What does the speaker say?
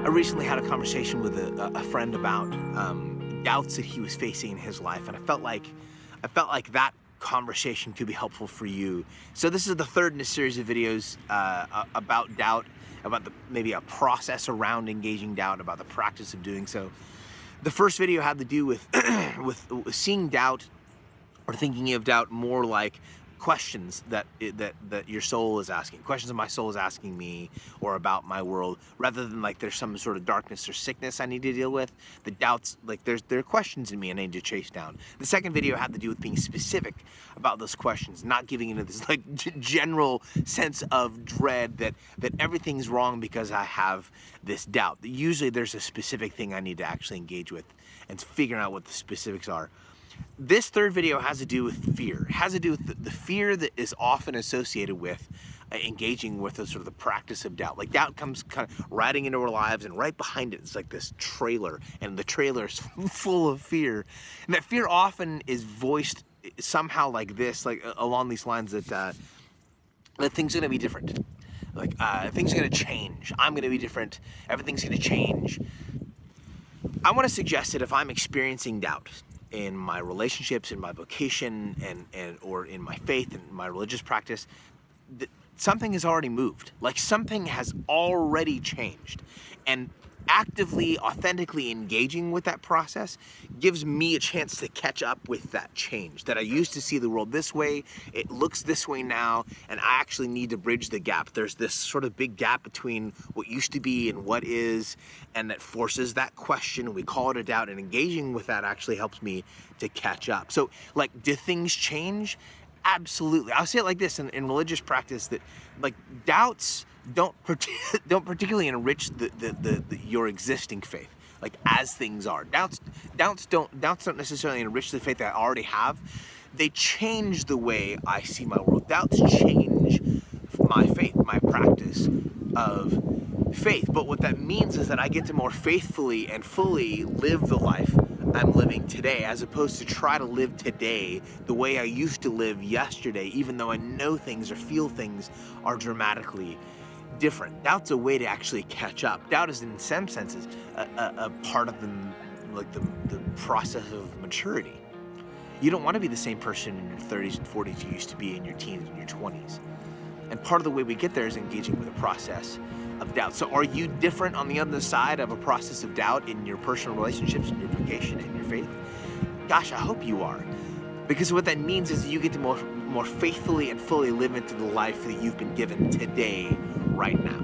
I recently had a conversation with a friend about doubts that he was facing in his life, and I felt like that conversation could be helpful for you. So this is the third in a series of videos about doubt, about maybe a process around engaging doubt, about the practice of doing so. The first video had to do with with seeing doubt or thinking of doubt more like questions that your soul is asking, questions that my soul is asking me or about my world, rather than like there's some sort of darkness or sickness I need to deal with. The doubts, like there are questions in me I need to chase down. The second video had to do with being specific about those questions, not giving into this like general sense of dread that everything's wrong because I have this doubt. Usually there's a specific thing I need to actually engage with and figuring out what the specifics are. This third video has to do with fear. It has to do with the fear that is often associated with engaging with the sort of the practice of doubt. Like doubt comes kind of riding into our lives, and right behind it is like this trailer, and the trailer is full of fear. And that fear often is voiced somehow like this, like along these lines that things are gonna be different. Like things are gonna change. I'm gonna be different. Everything's gonna change. I want to suggest that if I'm experiencing doubt in my relationships, in my vocation, and or in my faith and my religious practice, that something has already moved. Like something has already changed. And actively, authentically engaging with that process gives me a chance to catch up with that change. That I used to see the world this way, it looks this way now, and I actually need to bridge the gap. There's this sort of big gap between what used to be and what is, and that forces that question. We call it a doubt, and engaging with that actually helps me to catch up. So, like, do things change? Absolutely. I'll say it like this in religious practice, that like doubts don't particularly enrich your existing faith, like as things are. Doubts don't necessarily enrich the faith that I already have. They change the way I see my world. Doubts change my faith, my practice of faith. But what that means is that I get to more faithfully and fully live the life I'm living today, as opposed to try to live today the way I used to live yesterday, even though I know things or feel things are dramatically different. Doubt's a way to actually catch up. Doubt is, in some senses, a part of the process of maturity. You don't want to be the same person in your 30s and 40s you used to be in your teens and your 20s. And part of the way we get there is engaging with a process of doubt. So are you different on the other side of a process of doubt in your personal relationships, in your vocation, in your faith? Gosh, I hope you are. Because what that means is you get to more faithfully and fully live into the life that you've been given today, right now.